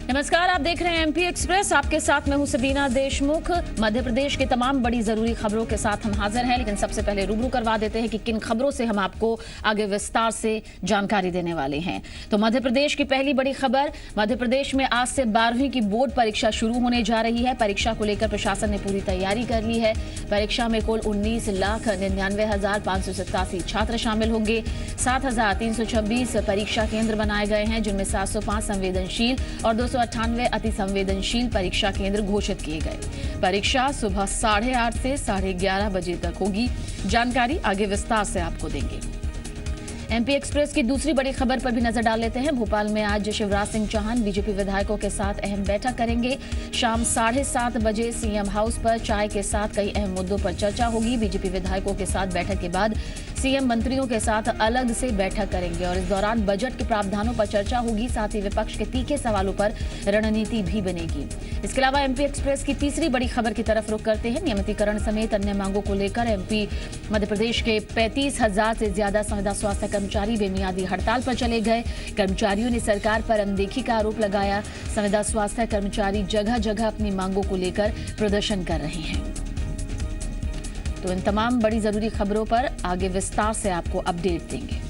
नमस्कार, आप देख रहे हैं एमपी एक्सप्रेस। आपके साथ मैं हूं सबीना देशमुख। मध्य प्रदेश की तमाम बड़ी जरूरी खबरों के साथ हम हाजिर हैं, लेकिन सबसे पहले रूबरू करवा देते हैं कि किन खबरों से हम आपको आगे विस्तार से जानकारी देने वाले हैं। तो मध्य प्रदेश की पहली बड़ी खबर, मध्य प्रदेश में आज से 12वीं की बोर्ड परीक्षा शुरू होने जा रही है। परीक्षा को लेकर प्रशासन ने पूरी तैयारी कर ली है। परीक्षा में कुल 19,99,587 छात्र शामिल होंगे। 7,326 परीक्षा केंद्र बनाए गए हैं, जिनमें 705 संवेदनशील और 298 अति संवेदनशील परीक्षा केंद्र घोषित किए गए। परीक्षा सुबह 8:30 से 11:30 बजे तक होगी। जानकारी आगे विस्तार से आपको देंगे। एमपी एक्सप्रेस की दूसरी बड़ी खबर पर भी नजर डाल लेते हैं। भोपाल में आज शिवराज सिंह चौहान बीजेपी विधायकों के साथ अहम बैठक करेंगे। शाम 7:30 बजे सीएम हाउस पर चाय के साथ कई अहम मुद्दों पर चर्चा होगी। बीजेपी विधायकों के साथ बैठक के बाद सीएम मंत्रियों के साथ अलग से बैठक करेंगे और इस दौरान बजट के प्रावधानों पर चर्चा होगी। साथ ही विपक्ष के तीखे सवालों पर रणनीति भी बनेगी। इसके अलावा एमपी एक्सप्रेस की तीसरी बड़ी खबर की तरफ रुख करते हैं। नियमितीकरण समेत अन्य मांगों को लेकर एमपी मध्य प्रदेश के 35,000 से ज्यादा संविदा स्वास्थ्य कर्मचारी बेमियादी हड़ताल पर चले गए। कर्मचारियों ने सरकार पर अनदेखी का आरोप लगाया। संविदा स्वास्थ्य कर्मचारी जगह जगह अपनी मांगों को लेकर प्रदर्शन कर रहे हैं। तो इन तमाम बड़ी जरूरी खबरों पर आगे विस्तार से आपको अपडेट देंगे।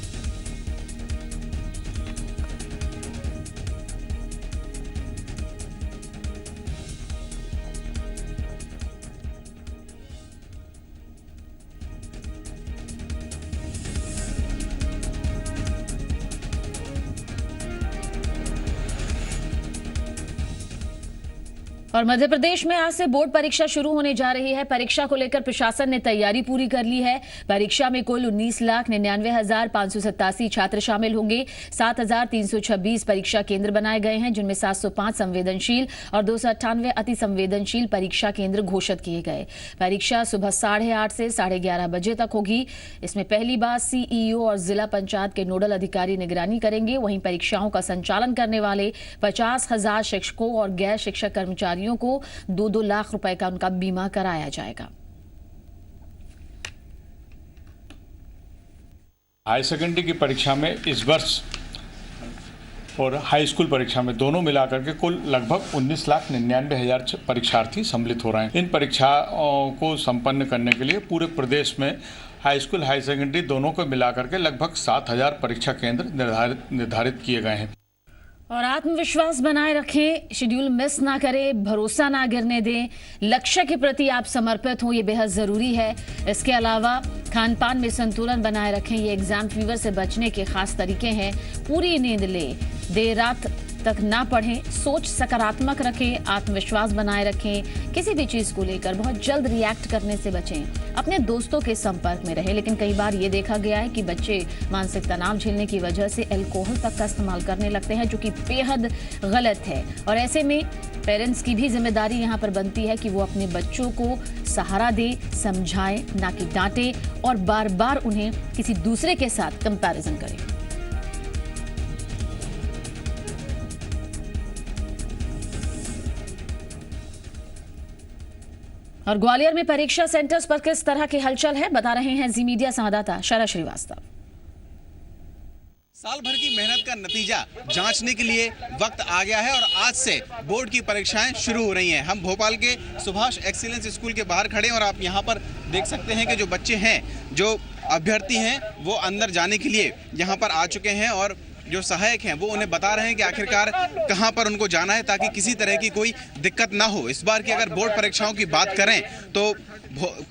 और मध्य प्रदेश में आज से बोर्ड परीक्षा शुरू होने जा रही है। परीक्षा को लेकर प्रशासन ने तैयारी पूरी कर ली है। परीक्षा में कुल 19,99,587 छात्र शामिल होंगे। 7,326 परीक्षा केंद्र बनाए गए हैं, जिनमें 705 संवेदनशील और 298 अति संवेदनशील परीक्षा केंद्र घोषित किए गए। परीक्षा सुबह 8:30 से 11:30 बजे तक होगी। इसमें पहली बार सीईओ और जिला पंचायत के नोडल अधिकारी निगरानी करेंगे। वहीं परीक्षाओं का संचालन करने वाले 50,000 शिक्षकों और गैर शिक्षक कर्मचारियों को 2-2 लाख रुपए का उनका बीमा कराया जाएगा। हाई सेकेंडरी की परीक्षा में इस वर्ष और हाई स्कूल परीक्षा में दोनों मिलाकर के कुल लगभग 19,99,000 परीक्षार्थी सम्मिलित हो रहे हैं। इन परीक्षाओं को संपन्न करने के लिए पूरे प्रदेश में हाई स्कूल हाई सेकेंडरी दोनों को मिलाकर के लगभग 7,000 परीक्षा केंद्र निर्धारित किए गए हैं। और आत्मविश्वास बनाए रखें, शेड्यूल मिस ना करें, भरोसा ना गिरने दें, लक्ष्य के प्रति आप समर्पित हों, ये बेहद ज़रूरी है। इसके अलावा खान पान में संतुलन बनाए रखें, ये एग्जाम फीवर से बचने के खास तरीके हैं। पूरी नींद लें, देर रात तक ना पढ़ें, सोच सकारात्मक रखें, आत्मविश्वास बनाए रखें। किसी भी चीज़ को लेकर बहुत जल्द रिएक्ट करने से बचें। अपने दोस्तों के संपर्क में रहें, लेकिन कई बार ये देखा गया है कि बच्चे मानसिक तनाव झेलने की वजह से अल्कोहल तक का इस्तेमाल करने लगते हैं, जो कि बेहद गलत है। और ऐसे में पेरेंट्स की भी जिम्मेदारी यहाँ पर बनती है कि वो अपने बच्चों को सहारा दे, समझाएं, ना कि डांटे और बार बार उन्हें किसी दूसरे के साथ कंपैरिजन करें। और ग्वालियर में परीक्षा सेंटर्स पर किस तरह की हलचल है, बता रहे हैं जी मीडिया संवाददाता शरद श्रीवास्तव। साल भर की मेहनत का नतीजा जांचने के लिए वक्त आ गया है और आज से बोर्ड की परीक्षाएं शुरू हो रही हैं। हम भोपाल के सुभाष एक्सीलेंस स्कूल के बाहर खड़े हैं और आप यहां पर देख सकते हैं कि जो बच्चे हैं, जो अभ्यर्थी हैं, वो अंदर जाने के लिए यहां पर आ चुके हैं और जो सहायक हैं वो उन्हें बता रहे हैं कि आखिरकार कहां पर उनको जाना है ताकि किसी तरह की कोई दिक्कत ना हो। इस बार की अगर बोर्ड परीक्षाओं की बात करें तो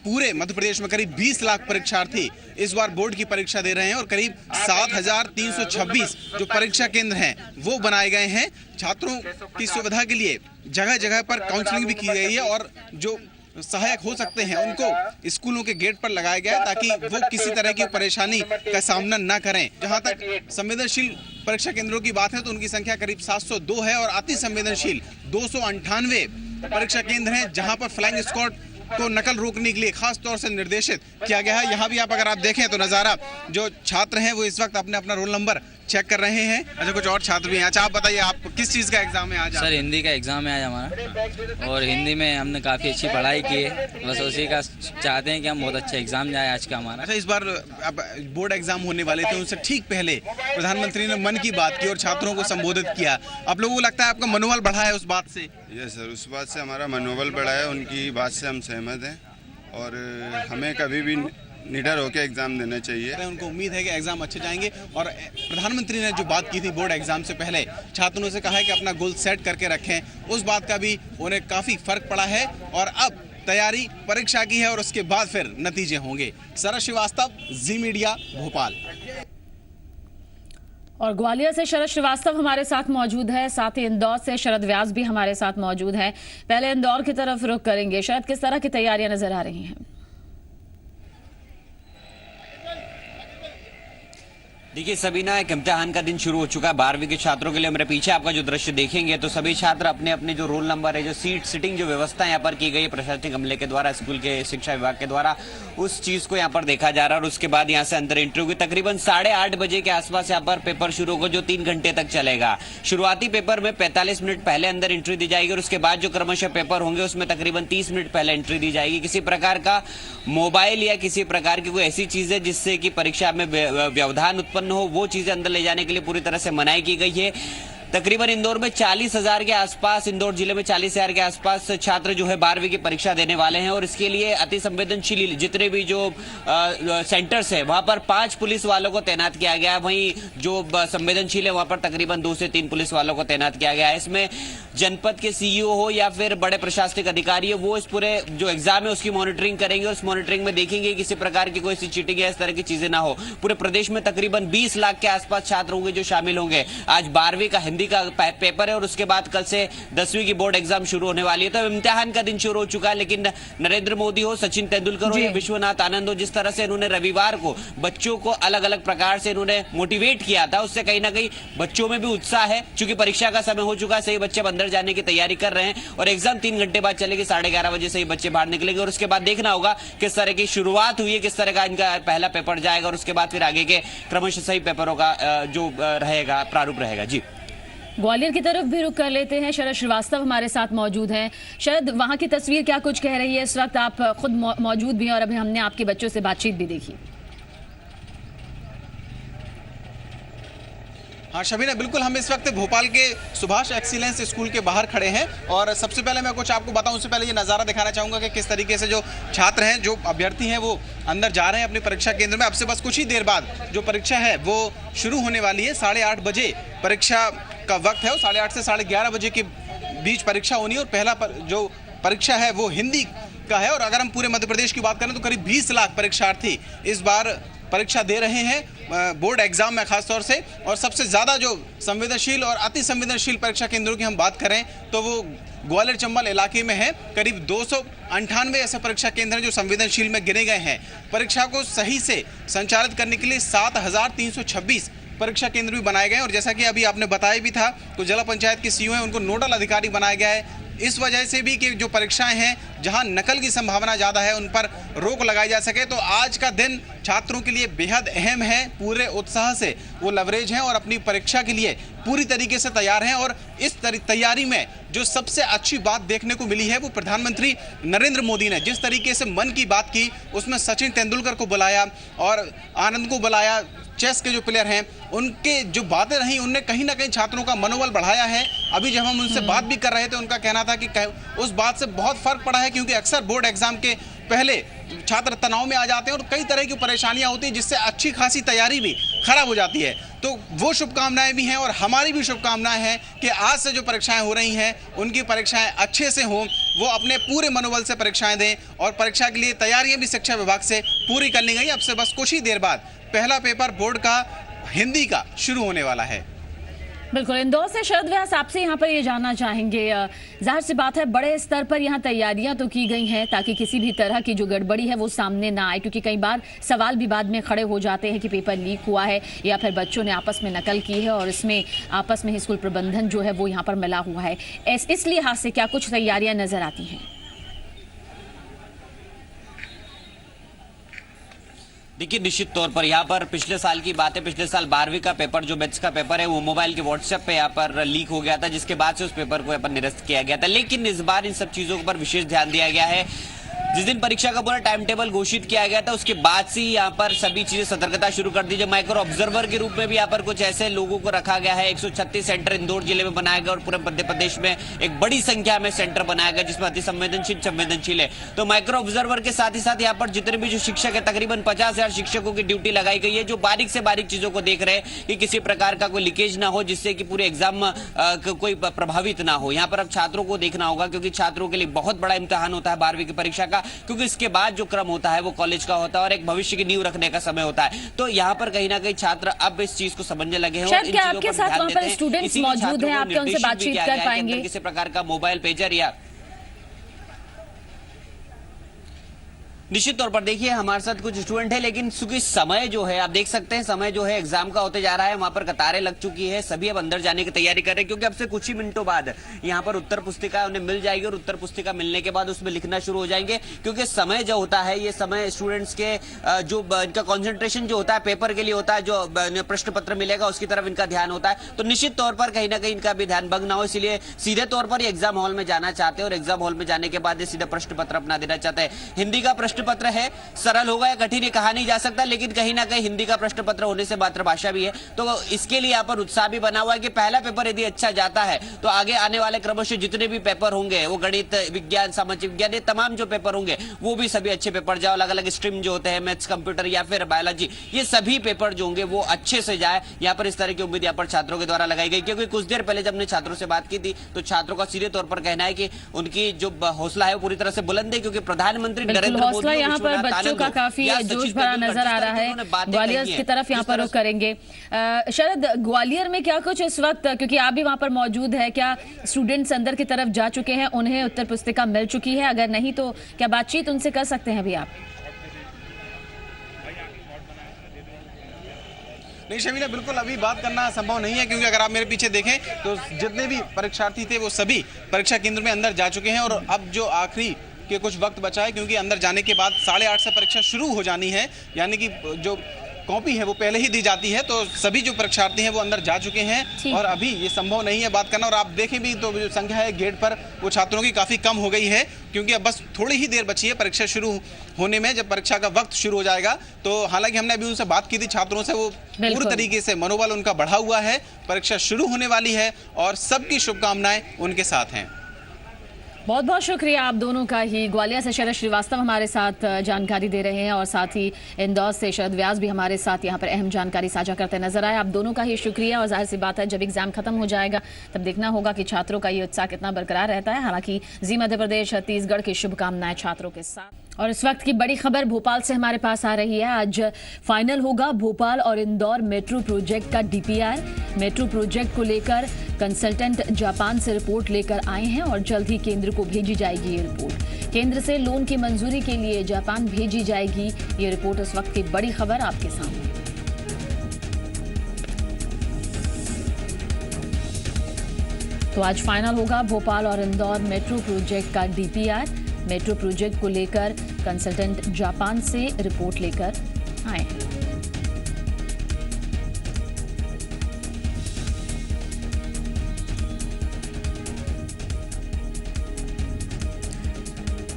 पूरे मध्य प्रदेश में करीब 20 लाख परीक्षार्थी इस बार बोर्ड की परीक्षा दे रहे हैं और करीब 7,326 जो परीक्षा केंद्र हैं वो बनाए गए हैं। छात्रों की सुविधा के लिए जगह जगह पर काउंसलिंग भी की गई है और जो सहायक हो सकते हैं उनको स्कूलों के गेट पर लगाया गया ताकि वो किसी तरह की परेशानी का सामना न करें। जहां तक संवेदनशील परीक्षा केंद्रों की बात है तो उनकी संख्या करीब 702 है और अति संवेदनशील 298 परीक्षा केंद्र हैं, जहां पर फ्लाइंग स्क्वाड को नकल रोकने के लिए खास तौर से निर्देशित किया गया है। यहाँ भी आप अगर आप देखें तो नज़ारा, जो छात्र हैं वो इस वक्त अपने अपना रोल नंबर चेक कर रहे हैं। अच्छा, कुछ और छात्र भी हैं। अच्छा, आप बताइए, आप किस चीज़ का एग्जाम है आज? सर हिंदी का एग्ज़ाम है आज हमारा, और हिंदी में हमने काफ़ी अच्छी पढ़ाई की है। बस उसी का चाहते हैं कि हम बहुत अच्छा एग्ज़ाम जाए आज का हमारा। अच्छा, इस बार अब बोर्ड एग्जाम होने वाले थे, उनसे ठीक पहले प्रधानमंत्री ने मन की बात की और छात्रों को संबोधित किया। आप लोगों को लगता है आपका मनोबल बढ़ा है उस बात से? यस सर, उस बात से हमारा मनोबल बढ़ा है, उनकी बात से हम सहमत हैं और हमें कभी भी निडर होकर एग्ज़ाम देना चाहिए। उनको उम्मीद है कि एग्जाम अच्छे जाएंगे। और प्रधानमंत्री ने जो बात की थी बोर्ड एग्जाम से पहले, छात्रों से कहा है कि अपना गोल सेट करके रखें, उस बात का भी उन्हें काफ़ी फर्क पड़ा है। और अब तैयारी परीक्षा की है और उसके बाद फिर नतीजे होंगे। शरद श्रीवास्तव, जी मीडिया, भोपाल। और ग्वालियर से शरद श्रीवास्तव हमारे साथ मौजूद है, साथ ही इंदौर से शरद व्यास भी हमारे साथ मौजूद है। पहले इंदौर की तरफ रुख करेंगे। शरद, किस तरह की तैयारियां नजर आ रही हैं? देखिए सबीना, एक इम्तिहान का दिन शुरू हो चुका है 12वीं के छात्रों के लिए। मेरे पीछे आपका जो दृश्य देखेंगे तो सभी छात्र अपने अपने जो रोल नंबर है, जो सीट सिटिंग जो व्यवस्था यहाँ पर की गई है प्रशासनिक अमले के द्वारा, स्कूल के शिक्षा विभाग के द्वारा, उस चीज को यहाँ पर देखा जा रहा है। और उसके बाद यहाँ से अंदर एंट्री होगी। तकरीबन 8:30 बजे के आसपास यहाँ पर पेपर शुरू होगा, जो 3 घंटे तक चलेगा। शुरुआती पेपर में 45 मिनट पहले अंदर एंट्री दी जाएगी और उसके बाद जो क्रमशः पेपर होंगे उसमें तकरीबन 30 मिनट पहले एंट्री दी जाएगी। किसी प्रकार का मोबाइल या किसी प्रकार की कोई ऐसी चीज है जिससे कि परीक्षा में व्यवधान उत्पन्न हो, वो चीजें अंदर ले जाने के लिए पूरी तरह से मनाही की गई है। तकरीबन इंदौर में 40,000 के आसपास, इंदौर जिले में 40,000 के आसपास छात्र जो है 12वीं की परीक्षा देने वाले हैं। और इसके लिए अति संवेदनशील जितने भी जो सेंटर्स है वहां पर 5 पुलिस वालों को तैनात किया गया है। वहीं जो संवेदनशील है वहां पर तकरीबन 2 से 3 पुलिस वालों को तैनात किया गया है। इसमें जनपद के सीईओ हो या फिर बड़े प्रशासनिक अधिकारी हो, वो इस पूरे जो एग्जाम है उसकी मॉनिटरिंग करेंगे और उस मॉनिटरिंग में देखेंगे किसी प्रकार की कोई सी चीटिंग या इस तरह की चीजें ना हो। पूरे प्रदेश में तकरीबन 20 लाख के आसपास छात्र होंगे जो शामिल होंगे। आज 12वीं का हिंदी का पेपर है और उसके बाद कल से 10वीं की बोर्ड एग्जाम शुरू होने वाली है। तो इम्तिहान का दिन शुरू हो चुका है। लेकिन नरेंद्र मोदी हो, सचिन तेंदुलकर हो या विश्वनाथ आनंद हो, जिस तरह से इन्होंने रविवार को बच्चों को अलग अलग प्रकार से इन्होंने मोटिवेट किया था, उससे कहीं ना कहीं बच्चों में भी उत्साह है। क्योंकि परीक्षा का समय हो चुका है, सही बच्चे अंदर जाने की तैयारी कर रहे हैं और एग्जाम 3 घंटे बाद चलेगी। 11:30 बजे से ही बच्चे बाहर निकलेंगे और उसके बाद देखना होगा किस तरह की शुरुआत हुई है, किस तरह का इनका पहला पेपर जाएगा और उसके बाद फिर आगे के क्रमशः सही पेपरों का जो रहेगा प्रारूप रहेगा। जी, ग्वालियर की तरफ भी रुक कर लेते हैं। शरद श्रीवास्तव हमारे साथ मौजूद हैं। शरद, वहां की तस्वीर क्या कुछ कह रही है? इस वक्त आप खुद मौजूद भी हैं और अभी हमने आपके बच्चों से बातचीत भी देखी। हाँ शबीना, बिल्कुल, हम इस वक्त भोपाल के सुभाष एक्सीलेंस स्कूल के बाहर खड़े हैं और सबसे पहले मैं कुछ आपको बताऊं, उससे पहले ये नज़ारा दिखाना चाहूँगा कि किस तरीके से जो छात्र हैं, जो अभ्यर्थी हैं, वो अंदर जा रहे हैं अपने परीक्षा केंद्र में। अब से बस कुछ ही देर बाद जो परीक्षा है वो शुरू होने वाली है। 8:30 बजे परीक्षा का वक्त है और 8:30 से 11:30 बजे के बीच परीक्षा होनी है। और पहला जो परीक्षा है वो हिंदी का है। और अगर हम पूरे मध्य प्रदेश की बात करें तो करीब 20 लाख परीक्षार्थी इस बार परीक्षा दे रहे हैं बोर्ड एग्जाम में खासतौर से। और सबसे ज़्यादा जो संवेदनशील और अति संवेदनशील परीक्षा केंद्रों की हम बात करें तो वो ग्वालियर चंबल इलाके में है। करीब 298 ऐसे परीक्षा केंद्र हैं जो संवेदनशील में गिने गए हैं। परीक्षा को सही से संचालित करने के लिए 7,326 परीक्षा केंद्र भी बनाए गए। और जैसा कि अभी आपने बताया भी था, तो जिला पंचायत के सीईओ हैं, उनको नोडल अधिकारी बनाया गया है। इस वजह से भी कि जो परीक्षाएं हैं जहां नकल की संभावना ज़्यादा है उन पर रोक लगाई जा सके। तो आज का दिन छात्रों के लिए बेहद अहम है। पूरे उत्साह से वो लवरेज हैं और अपनी परीक्षा के लिए पूरी तरीके से तैयार हैं। और इस तैयारी में जो सबसे अच्छी बात देखने को मिली है वो प्रधानमंत्री नरेंद्र मोदी ने जिस तरीके से मन की बात की, उसमें सचिन तेंदुलकर को बुलाया और आनंद को बुलाया, चेस के जो प्लेयर हैं, उनके जो बातें रही उनने कहीं ना कहीं छात्रों का मनोबल बढ़ाया है। अभी जब हम उनसे बात भी कर रहे थे, उनका कहना था कि उस बात से बहुत फर्क पड़ा है, क्योंकि अक्सर बोर्ड एग्जाम के पहले छात्र तनाव में आ जाते हैं और कई तरह की परेशानियां होती हैं जिससे अच्छी खासी तैयारी भी खराब हो जाती है। तो वो शुभकामनाएं भी हैं और हमारी भी शुभकामनाएं हैं कि आज से जो परीक्षाएं हो रही हैं उनकी परीक्षाएं अच्छे से हों, वो अपने पूरे मनोबल से परीक्षाएं दें। और परीक्षा के लिए तैयारियां भी शिक्षा विभाग से पूरी कर ली गई। अब से बस कुछ ही देर बाद पहला पेपर बोर्ड का हिंदी का शुरू होने वाला है। बिल्कुल, इंदौर से शरद व्यास, आपसे यहाँ पर ये जानना चाहेंगे, जाहिर सी बात है बड़े स्तर पर यहाँ तैयारियां तो की गई हैं ताकि किसी भी तरह की जो गड़बड़ी है वो सामने ना आए, क्योंकि कई बार सवाल भी बाद में खड़े हो जाते हैं कि पेपर लीक हुआ है या फिर बच्चों ने आपस में नकल की है और इसमें आपस में ही स्कूल प्रबंधन जो है वो यहाँ पर मिला हुआ है। इस लिहाज से क्या कुछ तैयारियां नजर आती हैं? देखिए, निश्चित तौर पर यहाँ पर पिछले साल की बात है, पिछले साल 12वीं का पेपर जो मैथ्स का पेपर है वो मोबाइल के व्हाट्सएप पे यहाँ पर लीक हो गया था, जिसके बाद से उस पेपर को यहाँ पर निरस्त किया गया था। लेकिन इस बार इन सब चीजों पर विशेष ध्यान दिया गया है। जिस दिन परीक्षा का पूरा टाइम टेबल घोषित किया गया था उसके बाद से यहाँ पर सभी चीजें सतर्कता शुरू कर दी। माइक्रो ऑब्जर्वर के रूप में भी यहाँ पर कुछ ऐसे लोगों को रखा गया है। 136 सेंटर इंदौर जिले में बनाया गया और पूरे मध्य प्रदेश में एक बड़ी संख्या में सेंटर बनाया गया जिसमें अति संवेदनशील है। तो माइक्रो ऑब्जर्वर के साथ ही साथ यहाँ पर जितने भी जो शिक्षक है, तकरीबन 50,000 शिक्षकों की ड्यूटी लगाई गई है, जो बारीक से बारीक चीजों को देख रहे हैं कि किसी प्रकार का कोई लीकेज ना हो, जिससे कि पूरे एग्जाम कोई प्रभावित ना हो। यहाँ पर अब छात्रों को देखना होगा क्योंकि छात्रों के लिए बहुत बड़ा इम्तिहान होता है 12वीं की परीक्षा का, क्योंकि इसके बाद जो क्रम होता है वो कॉलेज का होता है और एक भविष्य की नींव रखने का समय होता है। तो यहाँ पर कहीं ना कहीं छात्र अब इस चीज को समझने लगे हैं और इन चीजों पर ध्यान देते हैं। स्टूडेंट्स मौजूद हैं, आप उनसे बातचीत कर पाएंगे? किसी प्रकार का मोबाइल पेजर या निश्चित तौर पर देखिए हमारे साथ कुछ स्टूडेंट है, लेकिन चूंकि समय जो है आप देख सकते हैं, समय जो है एग्जाम का होते जा रहा है, वहां पर कतारें लग चुकी है, सभी अब अंदर जाने की तैयारी कर रहे हैं क्योंकि अब से कुछ ही मिनटों बाद यहां पर उत्तर पुस्तिका उन्हें मिल जाएगी और उत्तर पुस्तिका मिलने के बाद उसमें लिखना शुरू हो जाएंगे। क्योंकि समय जो होता है ये समय स्टूडेंट्स के जो इनका कॉन्सेंट्रेशन जो होता है पेपर के लिए होता है, जो प्रश्न पत्र मिलेगा उसकी तरफ इनका ध्यान होता है। तो निश्चित तौर पर कहीं ना कहीं इनका भी ध्यान भंग ना हो, इसलिए सीधे तौर पर एग्जाम हॉल में जाना चाहते हैं और एग्जाम हॉल में जाने के बाद ये सीधा प्रश्न पत्र अपना देना चाहते हैं। हिंदी का प्रश्न पत्र है, सरल होगा या कठिन ये कहा नहीं जा सकता, लेकिन कहीं ना कहीं हिंदी का प्रश्न पत्र होने से मातृभाषा भी है तो इसके लिए यहाँ पर उत्साह भी बना हुआ है कि पहला पेपर यदि अच्छा जाता है तो आगे आने वाले क्रमों से जितने भी पेपर होंगे वो गणित, विज्ञान, सामाजिक विज्ञान, ये तमाम जो पेपर होंगे वो भी सभी अच्छे पेपर जाओ। अलग अलग स्ट्रीम जो होते हैं, मैथ्स, कंप्यूटर या फिर बायोलॉजी, ये सभी पेपर जो होंगे वो अच्छे से जाए। यहाँ पर इस तरह की उम्मीद यहाँ पर छात्रों के द्वारा लगाई गई क्योंकि कुछ देर पहले जब हमने छात्रों से बात की थी तो छात्रों का सीधे तौर पर कहना है कि उनकी जो हौसला है वो पूरी तरह से बुलंद है क्योंकि प्रधानमंत्री नरेंद्र मोदी यहाँ पर बच्चों का काफी जोश भरा नजर आ रहा है। ग्वालियर की तरफ यहाँ पर रुख करेंगे। शरद, ग्वालियर में क्या कुछ इस वक्त, क्योंकि आप भी वहां पर मौजूद है, क्या स्टूडेंट्स अंदर की तरफ जा चुके हैं, उन्हें उत्तर पुस्तिका मिल चुकी है? अगर नहीं तो क्या बातचीत उनसे कर सकते हैं अभी आप? नहीं शमीला, बिल्कुल अभी बात करना संभव नहीं है क्योंकि अगर आप मेरे पीछे देखें तो जितने भी परीक्षार्थी थे वो सभी परीक्षा केंद्र में अंदर जा चुके हैं और अब जो आखिरी के कुछ वक्त बचा है क्योंकि अंदर जाने के बाद 8:30 से परीक्षा शुरू हो जानी है, यानी कि जो कॉपी है वो पहले ही दी जाती है। तो सभी जो परीक्षार्थी हैं वो अंदर जा चुके हैं और अभी ये संभव नहीं है बात करना। और आप देखें भी तो जो संख्या है गेट पर वो छात्रों की काफ़ी कम हो गई है क्योंकि अब बस थोड़ी ही देर बची है परीक्षा शुरू होने में। जब परीक्षा का वक्त शुरू हो जाएगा तो हालांकि हमने अभी उनसे बात की थी छात्रों से, वो पूरी तरीके से मनोबल उनका बढ़ा हुआ है, परीक्षा शुरू होने वाली है और सबकी शुभकामनाएं उनके साथ हैं। बहुत बहुत शुक्रिया आप दोनों का ही। ग्वालियर से शरद श्रीवास्तव हमारे साथ जानकारी दे रहे हैं और साथ ही इंदौर से शरद व्यास भी हमारे साथ यहाँ पर अहम जानकारी साझा करते नजर आए। आप दोनों का ही शुक्रिया और जाहिर सी बात है जब एग्जाम खत्म हो जाएगा तब देखना होगा कि छात्रों का ये उत्साह कितना बरकरार रहता है। हालांकि जी मध्य प्रदेश छत्तीसगढ़ की शुभकामनाएं छात्रों के साथ। और इस वक्त की बड़ी खबर भोपाल से हमारे पास आ रही है। आज फाइनल होगा भोपाल और इंदौर मेट्रो प्रोजेक्ट का डीपीआर। मेट्रो प्रोजेक्ट को लेकर कंसल्टेंट जापान से रिपोर्ट लेकर आए हैं और जल्द ही केंद्र को भेजी जाएगी ये रिपोर्ट। केंद्र से लोन की मंजूरी के लिए जापान भेजी जाएगी ये रिपोर्ट। इस वक्त की बड़ी खबर आपके सामने। तो आज फाइनल होगा भोपाल और इंदौर मेट्रो प्रोजेक्ट का डीपीआर। मेट्रो प्रोजेक्ट को लेकर कंसल्टेंट जापान से रिपोर्ट लेकर आए हैं।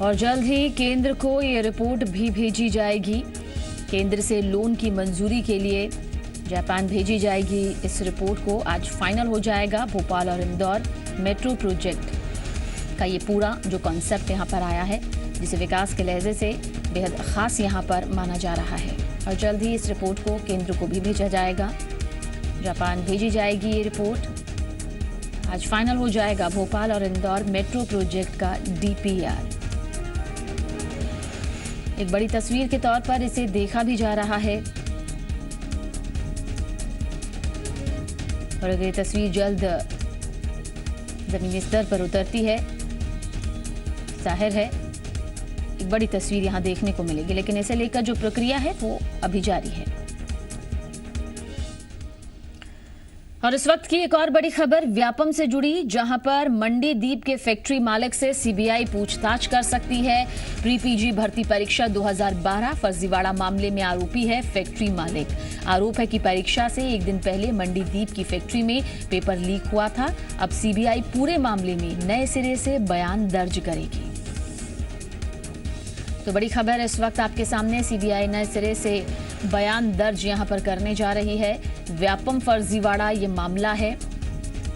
और जल्द ही केंद्र को ये रिपोर्ट भी भेजी जाएगी। केंद्र से लोन की मंजूरी के लिए जापान भेजी जाएगी इस रिपोर्ट को। आज फाइनल हो जाएगा भोपाल और इंदौर मेट्रो प्रोजेक्ट का ये पूरा जो कॉन्सेप्ट यहाँ पर आया है, जिसे विकास के लहजे से बेहद खास यहाँ पर माना जा रहा है। और जल्द ही इस रिपोर्ट को केंद्र को भी भेजा जाएगा, जापान भेजी जाएगी ये रिपोर्ट। आज फाइनल हो जाएगा भोपाल और इंदौर मेट्रो प्रोजेक्ट का डीपीआर। एक बड़ी तस्वीर के तौर पर इसे देखा भी जा रहा है और अगर ये तस्वीर जल्द जमीनी स्तर पर उतरती है, जाहिर है एक बड़ी तस्वीर यहां देखने को मिलेगी। लेकिन इसे लेकर जो प्रक्रिया है वो अभी जारी है। और इस वक्त की एक और बड़ी खबर व्यापम से जुड़ी, जहां पर मंडी दीप के फैक्ट्री मालिक से सीबीआई पूछताछ कर सकती है। प्री पीजी भर्ती परीक्षा 2012 फर्जीवाड़ा मामले में आरोपी है फैक्ट्री मालिक। आरोप है कि परीक्षा से एक दिन पहले मंडी दीप की फैक्ट्री में पेपर लीक हुआ था। अब सीबीआई पूरे मामले में नए सिरे से बयान दर्ज करेगी। तो बड़ी खबर इस वक्त आपके सामने, सीबीआई नए सिरे से बयान दर्ज यहां पर करने जा रही है। व्यापम फर्जीवाड़ा ये मामला है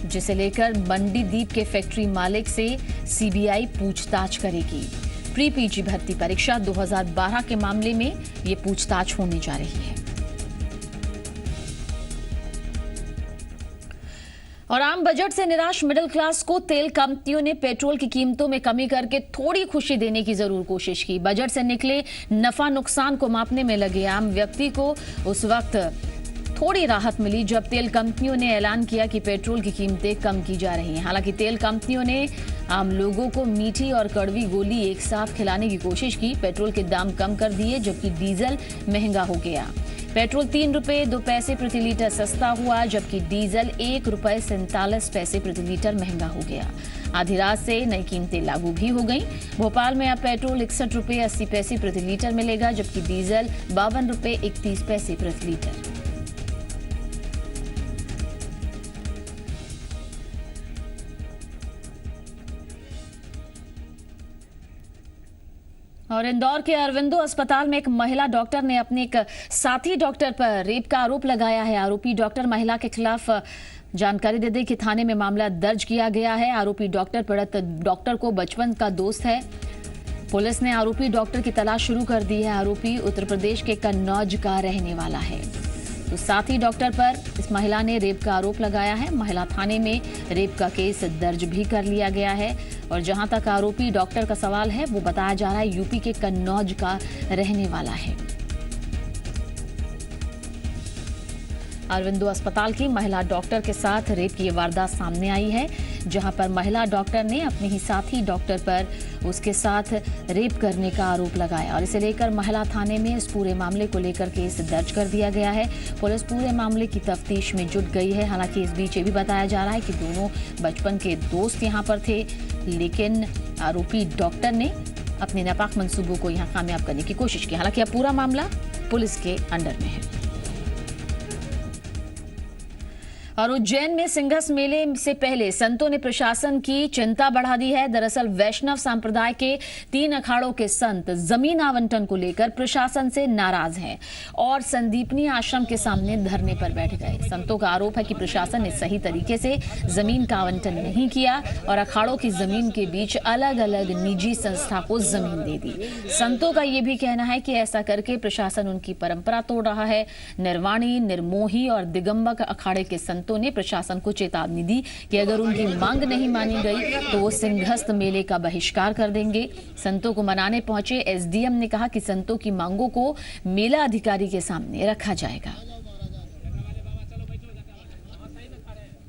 जिसे लेकर मंडी दीप के फैक्ट्री मालिक से सीबीआई पूछताछ करेगी। प्री पीजी भर्ती परीक्षा 2012 के मामले में ये पूछताछ होने जा रही है। और आम बजट से निराश मिडिल क्लास को तेल कंपनियों ने पेट्रोल की कीमतों में कमी करके थोड़ी खुशी देने की जरूर कोशिश की। बजट से निकले नफा नुकसान को मापने में लगे आम व्यक्ति को उस वक्त थोड़ी राहत मिली जब तेल कंपनियों ने ऐलान किया कि पेट्रोल की कीमतें कम की जा रही हैं। हालांकि तेल कंपनियों ने आम लोगों को मीठी और कड़वी गोली एक साथ खिलाने की कोशिश की। पेट्रोल के दाम कम कर दिए जबकि डीजल महंगा हो गया। पेट्रोल 3 रुपए 2 पैसे प्रति लीटर सस्ता हुआ जबकि डीजल 1 रुपए 47 पैसे प्रति लीटर महंगा हो गया। आधी रात से नई कीमतें लागू भी हो गईं। भोपाल में अब पेट्रोल 61 रुपए 80 पैसे प्रति लीटर मिलेगा जबकि डीजल 52 रुपए 31 पैसे प्रति लीटर। और इंदौर के अरविंदो अस्पताल में एक महिला डॉक्टर ने अपने एक साथी डॉक्टर पर रेप का आरोप लगाया है। आरोपी डॉक्टर महिला के खिलाफ जानकारी दे दी कि थाने में मामला दर्ज किया गया है। आरोपी डॉक्टर पीड़ित डॉक्टर को बचपन का दोस्त है। पुलिस ने आरोपी डॉक्टर की तलाश शुरू कर दी है। आरोपी उत्तर प्रदेश के कन्नौज का रहने वाला है। तो साथी डॉक्टर पर इस महिला ने रेप का आरोप लगाया है। महिला थाने में रेप का केस दर्ज भी कर लिया गया है। और जहां तक आरोपी डॉक्टर का सवाल है वो बताया जा रहा है यूपी के कन्नौज का रहने वाला है। अरविंदो अस्पताल की महिला डॉक्टर के साथ रेप की वारदात सामने आई है, जहां पर महिला डॉक्टर ने अपने ही साथी डॉक्टर पर उसके साथ रेप करने का आरोप लगाया और इसे लेकर महिला थाने में इस पूरे मामले को लेकर केस दर्ज कर दिया गया है। पुलिस पूरे मामले की तफ्तीश में जुट गई है। हालांकि इस बीच ये भी बताया जा रहा है कि दोनों बचपन के दोस्त यहां पर थे, लेकिन आरोपी डॉक्टर ने अपने नापाक मंसूबों को यहां कामयाब करने की कोशिश की। हालांकि अब पूरा मामला पुलिस के अंडर में है। और उज्जैन में सिंघस मेले से पहले संतों ने प्रशासन की चिंता बढ़ा दी है। दरअसल वैष्णव संप्रदाय के 3 अखाड़ों के संत जमीन आवंटन को लेकर प्रशासन से नाराज हैं और संदीपनी आश्रम के सामने धरने पर बैठ गए। संतों का आरोप है कि प्रशासन ने सही तरीके से जमीन का आवंटन नहीं किया और अखाड़ों की जमीन के बीच अलग अलग निजी संस्था को जमीन दे दी। संतों का यह भी कहना है कि ऐसा करके प्रशासन उनकी परंपरा तोड़ रहा है। निर्वाणी, निर्मोही और दिगंबक अखाड़े के संतों ने प्रशासन को चेतावनी दी कि अगर उनकी मांग नहीं मानी गई तो वो सिंघस्त मेले का बहिष्कार कर देंगे। संतों को मनाने पहुंचे एसडीएम ने कहा कि संतों की मांगों को मेला अधिकारी के सामने रखा जाएगा।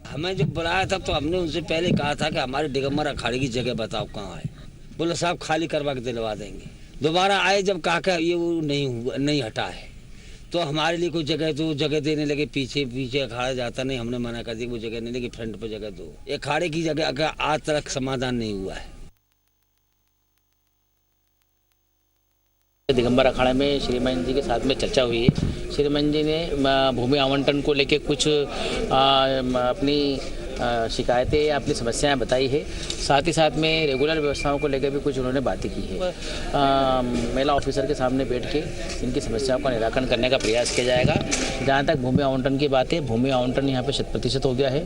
हमें जब बुलाया था तो हमने उनसे पहले कहा था कि हमारे दिगंबर अखाड़े की जगह बताओ कहाँ है। बोले साहब खाली करवा के दिलवा देंगे। दोबारा आए जब कहा ये वो नहीं हटा है तो हमारे लिए कोई जगह देने लगे। पीछे अखाड़ा जाता नहीं, हमने मना कर दिया वो जगह नहीं, लेकिन फ्रंट पर जगह दो। अखाड़े की जगह आज तक समाधान नहीं हुआ है। दिगंबर अखाड़े में श्रीमान जी के साथ में चर्चा हुई है। श्रीमान जी ने भूमि आवंटन को लेके कुछ अपनी शिकायतें या अपनी समस्याएं बताई है। साथ ही साथ में रेगुलर व्यवस्थाओं को लेकर भी कुछ उन्होंने बातें की है। मेला ऑफिसर के सामने बैठ के इनकी समस्याओं का निराकरण करने का प्रयास किया जाएगा। जहां तक भूमि आवंटन की बात है, भूमि आवंटन यहाँ पे 100% हो गया है।